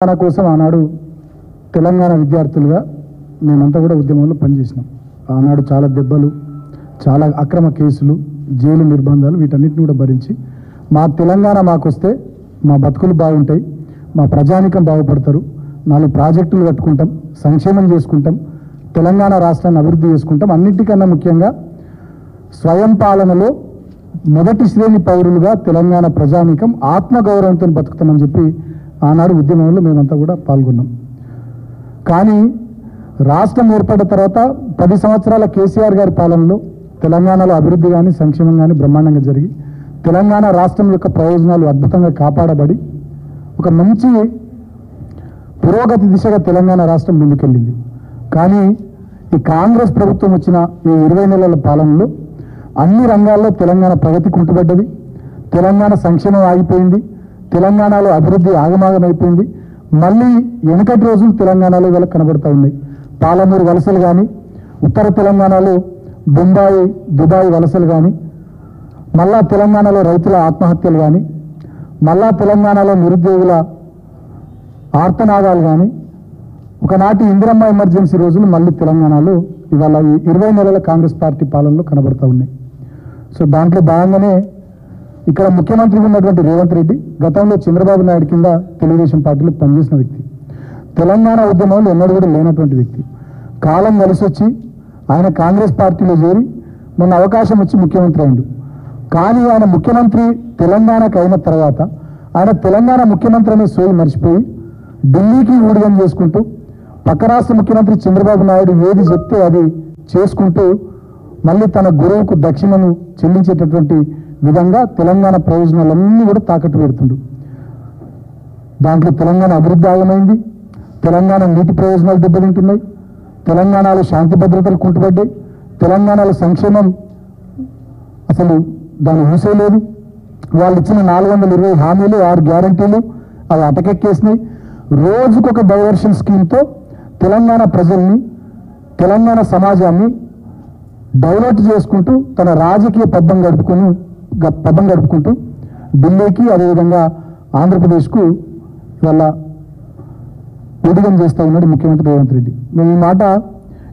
తెలంగాణ కోసం ఆనాడు తెలంగాణ విద్యార్థులుగా మేమంతా కూడా ఉద్యమంలో పనిచేసినాం. ఆనాడు చాలా దెబ్బలు, చాలా అక్రమ కేసులు, జైలు నిర్బంధాలు వీటన్నిటిని కూడా భరించి మా తెలంగాణ మాకొస్తే మా బతుకులు బాగుంటాయి, మా ప్రజానికం బాగుపడతారు, 4 ప్రాజెక్టులు కట్టుకుంటాం, సంక్షేమం చేసుకుంటాం, తెలంగాణ రాష్ట్రాన్ని అభివృద్ధి చేసుకుంటాం, అన్నిటికన్నా ముఖ్యంగా స్వయం పాలనలో మొదటి శ్రేణి పౌరులుగా తెలంగాణ ప్రజానికం ఆత్మగౌరవంతో బతుకుతామని చెప్పి ఆనాడు ఉద్యమంలో మేమంతా కూడా పాల్గొన్నాం. కానీ రాష్ట్రం ఏర్పడిన తర్వాత 10 సంవత్సరాల కేసీఆర్ గారి పాలనలో తెలంగాణలో అభివృద్ధి కానీ సంక్షేమం కానీ బ్రహ్మాండంగా జరిగి తెలంగాణ రాష్ట్రం యొక్క ప్రయోజనాలు అద్భుతంగా కాపాడబడి ఒక మంచి పురోగతి దిశగా తెలంగాణ రాష్ట్రం ముందుకెళ్ళింది. కానీ ఈ కాంగ్రెస్ ప్రభుత్వం వచ్చిన ఈ 20 నెలల పాలనలో అన్ని రంగాల్లో తెలంగాణ ప్రగతి కుంటుపడ్డది, తెలంగాణ సంక్షేమం ఆగిపోయింది, తెలంగాణలో అభివృద్ధి ఆగమాగమైపోయింది. మళ్ళీ వెనకటి రోజులు తెలంగాణలో ఇవాళ కనబడుతూ ఉన్నాయి. పాలమూరు వలసలు కానీ, ఉత్తర తెలంగాణలో బొంబాయి దుబాయ్ వలసలు కానీ, మళ్ళా తెలంగాణలో రైతుల ఆత్మహత్యలు కానీ, మళ్ళా తెలంగాణలో నిరుద్యోగుల ఆర్తనాదాలు కానీ, ఒకనాటి ఇందిరమ్మ ఎమర్జెన్సీ రోజులు మళ్ళీ తెలంగాణలో ఇవాళ ఈ 20 నెలల కాంగ్రెస్ పార్టీ పాలనలో కనబడుతూ ఉన్నాయి. సో దాంట్లో భాగంగానే ఇక్కడ ముఖ్యమంత్రిగా ఉన్నటువంటి రేవంత్ రెడ్డి గతంలో చంద్రబాబు నాయుడు కింద తెలుగుదేశం పార్టీలో పనిచేసిన వ్యక్తి, తెలంగాణ ఉద్యమంలో ఎన్నడూ కూడా లేనటువంటి వ్యక్తి. కాలం కలిసి వచ్చి ఆయన కాంగ్రెస్ పార్టీలో చేరి మొన్న అవకాశం వచ్చి ముఖ్యమంత్రి అయిండు. కానీ ఆయన ముఖ్యమంత్రి తెలంగాణకు అయిన తర్వాత ఆయన తెలంగాణ ముఖ్యమంత్రి అనే సోయి మర్చిపోయి ఢిల్లీకి ఊడిగం చేసుకుంటూ పక్క రాష్ట్ర ముఖ్యమంత్రి చంద్రబాబు నాయుడు ఏది చెప్తే అది చేసుకుంటూ మళ్ళీ తన గురువుకు దక్షిణను చెల్లించేటటువంటి విధంగా తెలంగాణ ప్రయోజనాలన్నీ కూడా తాకట్టు పెడుతుండు. దాంట్లో తెలంగాణ అభివృద్ధి ఆగమైంది, తెలంగాణ నీటి ప్రయోజనాలు దెబ్బతింటున్నాయి, తెలంగాణలో శాంతి భద్రతలు కుంటుపడ్డాయి, తెలంగాణలో సంక్షేమం అసలు దాన్ని ఊసేలేదు. వాళ్ళు ఇచ్చిన 420 హామీలు 6 గ్యారంటీలు అవి అటకెక్కేసినాయి. రోజుకొక డైవర్షన్ స్కీమ్తో తెలంగాణ ప్రజల్ని, తెలంగాణ సమాజాన్ని డైవర్ట్ చేసుకుంటూ తన రాజకీయ పబ్బం గడుపుకుంటూ ఢిల్లీకి అదేవిధంగా ఆంధ్రప్రదేశ్కు ఇవాళ ఊడిగం చేస్తూ ఉన్నాడు ముఖ్యమంత్రి రేవంత్ రెడ్డి. మేము ఈ మాట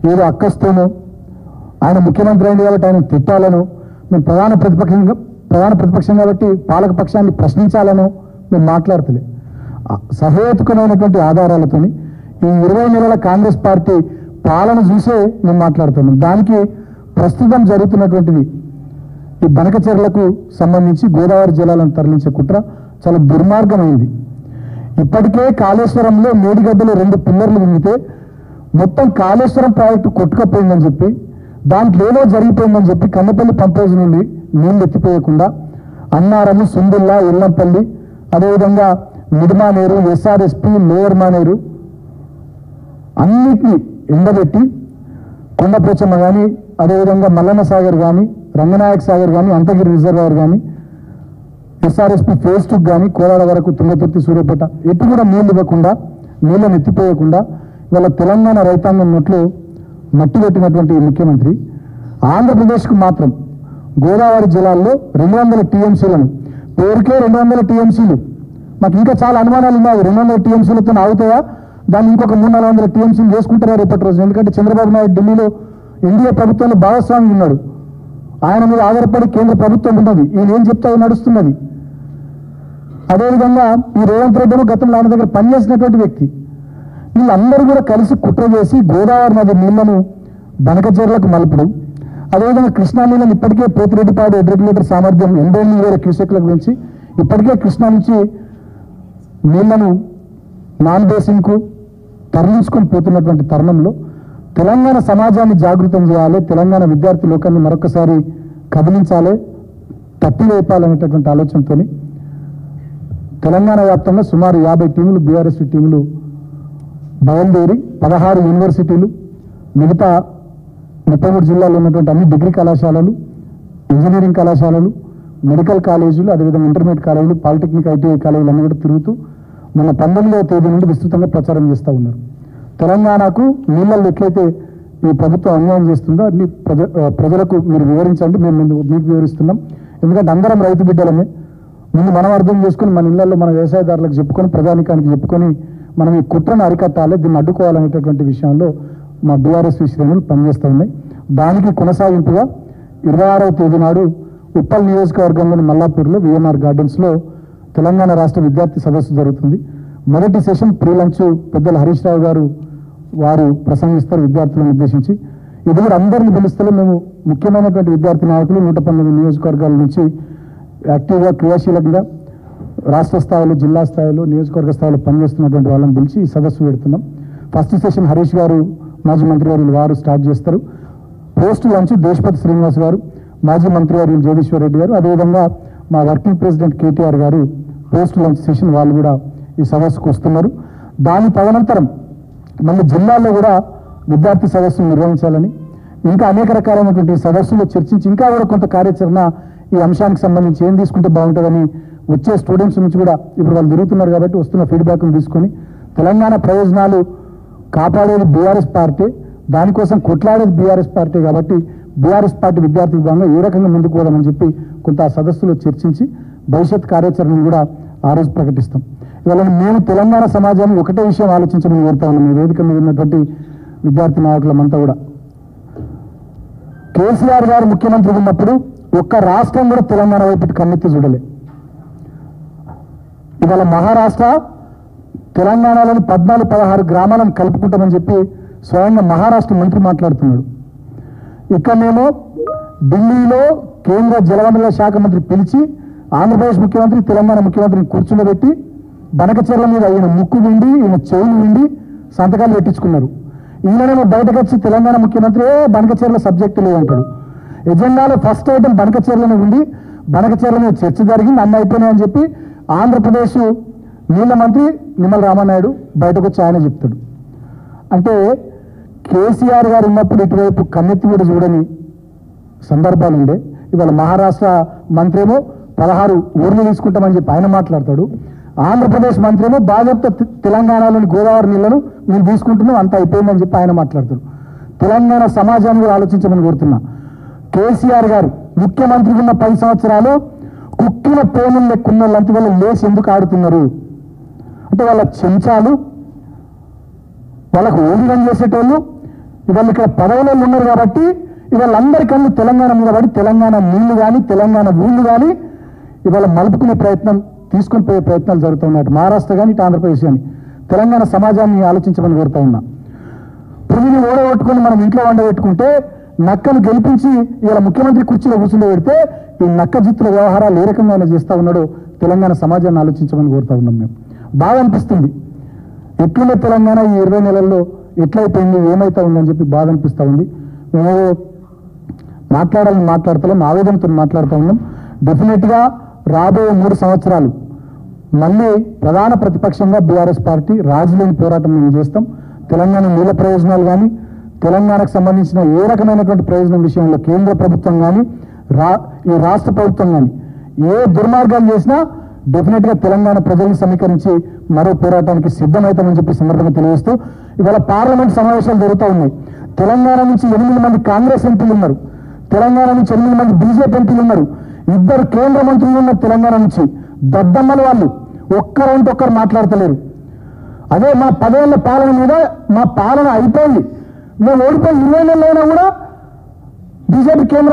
ఏదో అక్కస్తోనో ఆయన ముఖ్యమంత్రి అయింది కాబట్టి ఆయన తిట్టాలనో, మేము ప్రధాన ప్రతిపక్షం కాబట్టి పాలక పక్షాన్ని ప్రశ్నించాలనో మేము మాట్లాడతలే. సహేతుకమైనటువంటి ఆధారాలతోని ఈ 20 నెలల కాంగ్రెస్ పార్టీ పాలన చూసే మేము మాట్లాడుతున్నాం. దానికి ప్రస్తుతం జరుగుతున్నటువంటిది ఈ బనకచెర్లకు సంబంధించి గోదావరి జలాలను తరలించే కుట్ర చాలా దుర్మార్గమైంది. ఇప్పటికే కాళేశ్వరంలో మేడిగడ్డలో 2 పిల్లర్లు వింగితే మొత్తం కాళేశ్వరం ప్రాజెక్టు కొట్టుకపోయిందని చెప్పి, దాంట్లో ఏదో జరిగిపోయిందని చెప్పి కన్నపల్లి పంపేజ్ నుండి నీళ్లు ఎత్తిపోయకుండా అన్నారము, సుందుల్లా, ఎల్లంపల్లి, అదేవిధంగా మిడిమానేరు, ఎస్ఆర్ఎస్పి, లోయర్ మానేరు అన్నిటినీ ఎండబెట్టి కొండపోచమ్మ కానీ, అదేవిధంగా మల్లన్న సాగర్ కానీ, రంగనాయక సాగర్ కానీ, అంతగిరి రిజర్వాయర్ కానీ, ఎస్ఆర్ఎస్పి ఫేజ్ 2 కానీ, కోలాడ వరకు తుంగతుర్తి, సూర్యాపేట ఎటు కూడా నీళ్ళు ఇవ్వకుండా, నీళ్ళని ఎత్తిపోయకుండా ఇవాళ తెలంగాణ రైతాంగం నోట్లో మట్టి పెట్టినటువంటి ముఖ్యమంత్రి ఆంధ్రప్రదేశ్కు మాత్రం గోదావరి జలాల్లో 200 టీఎంసీలను, పేరుకే 200 టీఎంసీలు, మాకు ఇంకా చాలా అనుమానాలు ఉన్నాయి. 200 టీఎంసీలతో ఆగుతాయా, దాన్ని ఇంకొక 300-400 టీఎంసీలు చేసుకుంటారా రేపటి రోజు? ఎందుకంటే చంద్రబాబు నాయుడు ఢిల్లీలో ఎన్డీఏ ప్రభుత్వంలో భాగస్వామి ఉన్నాడు, ఆయన మీద ఆధారపడి కేంద్ర ప్రభుత్వం ఉన్నది, ఈయన ఏం చెప్తా నడుస్తున్నది. అదేవిధంగా ఈ రేవంత్ రెడ్డి గతంలో ఆయన దగ్గర పనిచేసినటువంటి వ్యక్తి. వీళ్ళందరూ కూడా కలిసి కుట్ర చేసి గోదావరి నది నీళ్లను బనకచెర్లకు మలుపుడు, అదేవిధంగా కృష్ణా నీళ్ళని ఇప్పటికే పోతిరెడ్డిపాడు రెగ్యులేటర్ సామర్థ్యం 88,000 క్యూసెక్ల గురించి ఇప్పటికే కృష్ణా నుంచి నీళ్లను నాన్ బేసిన్కు తరలించుకొని పోతున్నటువంటి తరుణంలో తెలంగాణ సమాజాన్ని జాగృతం చేయాలి, తెలంగాణ విద్యార్థి లోకాన్ని మరొకసారి కదిలించాలి, తట్టి వేపాలనేటటువంటి ఆలోచనతో తెలంగాణ వ్యాప్తంగా సుమారు 50 టీములు, బీఆర్ఎస్ టీములు బయలుదేరి 16 యూనివర్సిటీలు, మిగతా 33 జిల్లాల్లో ఉన్నటువంటి అన్ని డిగ్రీ కళాశాలలు, ఇంజనీరింగ్ కళాశాలలు, మెడికల్ కాలేజీలు, అదేవిధంగా ఇంటర్మీడియట్ కాలేజీలు, పాలిటెక్నిక్, ఐటీఐ కాలేజీలు అన్నీ కూడా తిరుగుతూ మన 19వ తేదీ నుండి విస్తృతంగా ప్రచారం చేస్తూ ఉన్నారు. తెలంగాణకు నీళ్ళల్లో ఎట్లయితే ఈ ప్రభుత్వం అన్యాయం చేస్తుందో అన్ని ప్రజలకు మీరు వివరించండి, మేము మీకు వివరిస్తున్నాం. ఎందుకంటే అందరం రైతు బిడ్డలమే, ముందు మనం అర్థం చేసుకుని మన ఇళ్లలో మన వ్యవసాయదారులకు చెప్పుకొని ప్రజానికానికి చెప్పుకొని మనం ఈ కుట్రను అరికట్టాలి, దీన్ని అడ్డుకోవాలనేటటువంటి విషయంలో మా బీఆర్ఎస్ శ్రేణులు పనిచేస్తూ ఉన్నాయి. దానికి కొనసాగింపుగా 26వ తేదీ నాడు ఉప్పల్ నియోజకవర్గంలోని మల్లాపూర్లో విఎన్ఆర్ గార్డెన్స్లో తెలంగాణ రాష్ట్ర విద్యార్థి సదస్సు జరుగుతుంది. మొదటి సెషన్ ప్రీ లంచ్ పెద్దలు హరీష్ రావు గారు వారు ప్రసంగిస్తారు విద్యార్థులను ఉద్దేశించి. ఇది కూడా అందరిని పిలుస్తూ మేము ముఖ్యమైనటువంటి విద్యార్థి నాయకులు 119 నియోజకవర్గాల నుంచి యాక్టివ్గా క్రియాశీలంగా రాష్ట్ర స్థాయిలో, జిల్లా స్థాయిలో, నియోజకవర్గ స్థాయిలో పనిచేస్తున్నటువంటి వాళ్ళని పిలిచి ఈ సదస్సు పెడుతున్నాం. ఫస్ట్ సెషన్ హరీష్ గారు మాజీ మంత్రి గారు వారు స్టార్ట్ చేస్తారు. పోస్ట్ లంచ్ దేశపతి శ్రీనివాస్ గారు, మాజీ మంత్రి గారు జగదీశ్వర్ రెడ్డి గారు, అదేవిధంగా మా వర్కింగ్ ప్రెసిడెంట్ కేటీఆర్ గారు పోస్ట్ లంచ్ సెషన్ వాళ్ళు కూడా ఈ సదస్సుకు వస్తున్నారు. దాని తదనంతరం మళ్ళీ జిల్లాల్లో కూడా విద్యార్థి సదస్సును నిర్వహించాలని, ఇంకా అనేక రకాలైనటువంటి సదస్సులో చర్చించి ఇంకా కూడా కొంత కార్యాచరణ ఈ అంశానికి సంబంధించి ఏం తీసుకుంటే బాగుంటుందని వచ్చే స్టూడెంట్స్ నుంచి కూడా ఇప్పుడు వాళ్ళు తిరుగుతున్నారు కాబట్టి వస్తున్న ఫీడ్బ్యాక్ను తీసుకొని తెలంగాణ ప్రయోజనాలు కాపాడేది బీఆర్ఎస్ పార్టీ, దానికోసం కొట్లాడేది బీఆర్ఎస్ పార్టీ కాబట్టి బీఆర్ఎస్ పార్టీ విద్యార్థి విభాగంగా ఏ రకంగా ముందుకు పోదామని చెప్పి కొంత ఆ సదస్సులో చర్చించి భవిష్యత్ కార్యాచరణను కూడా ఆ రోజు ప్రకటిస్తాం. ఇవాళ మేము తెలంగాణ సమాజాన్ని ఒకటే విషయం ఆలోచించమని కోరుతా ఉన్నాం. ఈ వేదిక మీద ఉన్నటువంటి విద్యార్థి నాయకులమంతా కూడా కేసీఆర్ గారు ముఖ్యమంత్రి ఉన్నప్పుడు ఒక్క రాష్ట్రం కూడా తెలంగాణ వైపు కన్నెత్తి చూడలే. ఇవాళ మహారాష్ట్ర తెలంగాణలోని 14-16 గ్రామాలను కలుపుకుంటామని చెప్పి స్వయంగా మహారాష్ట్ర మంత్రి మాట్లాడుతున్నాడు. ఇక్కడనేమో ఢిల్లీలో కేంద్ర జలవనరుల శాఖ మంత్రి పిలిచి ఆంధ్రప్రదేశ్ ముఖ్యమంత్రి తెలంగాణ ముఖ్యమంత్రిని కూర్చుండబెట్టి బనకచెర్ల మీద ఈయన ముక్కు విండి, ఈయన చెవులు విండి సంతకాలు పెట్టించుకున్నారు. ఈయననేమో బయటకు వచ్చి తెలంగాణ ముఖ్యమంత్రి బనకచెర్ల సబ్జెక్టు లేదంటాడు. ఎజెండాలో ఫస్ట్ ఐటమ్ బనకచెర్లనే ఉంది, బనకచెర్ల మీద చర్చ జరిగింది, అన్నీ అయిపోయినాయని చెప్పి ఆంధ్రప్రదేశ్ నీళ్ళ మంత్రి నిమ్మల రామానాయుడు బయటకు వచ్చి ఆయన చెప్తాడు. అంటే కేసీఆర్ గారు ఉన్నప్పుడు ఇటువైపు కన్నెత్తి కూడా చూడని సందర్భాలు ఉండే. ఇవాళ మహారాష్ట్ర మంత్రి ఏమో 16 ఊర్లు తీసుకుంటామని చెప్పి ఆయన మాట్లాడతాడు. ఆంధ్రప్రదేశ్ మంత్రి ఏమో బాధ్యత తెలంగాణలోని గోదావరి నీళ్లను మేము తీసుకుంటున్నాం, అంతా అయిపోయిందని చెప్పి ఆయన మాట్లాడతాడు. తెలంగాణ సమాజాన్ని కూడా ఆలోచించమని కోరుతున్నా. కేసీఆర్ గారు ముఖ్యమంత్రి ఉన్న 10 సంవత్సరాలు కుక్కిన పేనులు లెక్కున్న లంటి వల్ల లేచి ఎందుకు ఆడుతున్నారు అంటే వాళ్ళ చెంచాలు, వాళ్ళకు ఊడిగం చేసేటోళ్ళు ఇవాళ ఇక్కడ పదవులలో ఉన్నారు కాబట్టి ఇవాళ అందరికన్నా తెలంగాణ మీద పడి తెలంగాణ నీళ్లు కానీ తెలంగాణ ఊళ్ళు కానీ ఇవాళ మలుపుకునే ప్రయత్నం, తీసుకొని పోయే ప్రయత్నాలు జరుగుతున్నాయి. మహారాష్ట్ర కానీ ఇటు ఆంధ్రప్రదేశ్ కానీ తెలంగాణ సమాజాన్ని ఆలోచించమని కోరుతా ఉన్నా. పులిని ఓడగొట్టుకొని మనం ఇంట్లో వండబెట్టుకుంటే నక్కను గెలిపించి ఇవాళ ముఖ్యమంత్రి కుర్చీలో కూర్చుండే పెడితే ఈ నక్క జిత్తుల వ్యవహారాలు ఏ రకంగా ఆయన చేస్తూ ఉన్నాడో తెలంగాణ సమాజాన్ని ఆలోచించమని కోరుతా ఉన్నాం. మేము బాగా అనిపిస్తుంది ఎట్లుండే తెలంగాణ ఈ 20 నెలల్లో ఎట్లయిపోయింది, ఏమైతా ఉందని చెప్పి బాధ అనిపిస్తూ ఉంది. మేము మాట్లాడతాం, ఆవేదనతో మాట్లాడుతూ ఉన్నాం. డెఫినెట్గా రాబోయే 3 సంవత్సరాలు మళ్ళీ ప్రధాన ప్రతిపక్షంగా బీఆర్ఎస్ పార్టీ రాజులేని పోరాటం మేము చేస్తాం. తెలంగాణ మూల ప్రయోజనాలు కానీ తెలంగాణకు సంబంధించిన ఏ రకమైనటువంటి ప్రయోజనం విషయంలో కేంద్ర ప్రభుత్వం కానీ ఈ రాష్ట్ర ప్రభుత్వం కానీ ఏ దుర్మార్గాలు చేసినా డెఫినెట్గా తెలంగాణ ప్రజల్ని సమీకరించి మరో పోరాటానికి సిద్ధమవుతామని చెప్పి సందర్భంగా తెలియజేస్తూ ఇవాళ పార్లమెంట్ సమావేశాలు జరుగుతూ ఉన్నాయి. తెలంగాణ నుంచి 8 మంది కాంగ్రెస్ ఎంపీలు ఉన్నారు, తెలంగాణ నుంచి 8 మంది బీజేపీ ఎంపీలు ఉన్నారు, 2 కేంద్ర మంత్రులు ఉన్నారు. తెలంగాణ నుంచి దద్దమ్మల వాళ్ళు ఒక్కరంటే ఒక్కరు మాట్లాడతలేరు. అదే మా 10 ఏళ్ల పాలన మీద మా పాలన అయిపోయింది, మేము ఓడిపోయి 20 నెలలైనా కూడా బీజేపీ కేంద్ర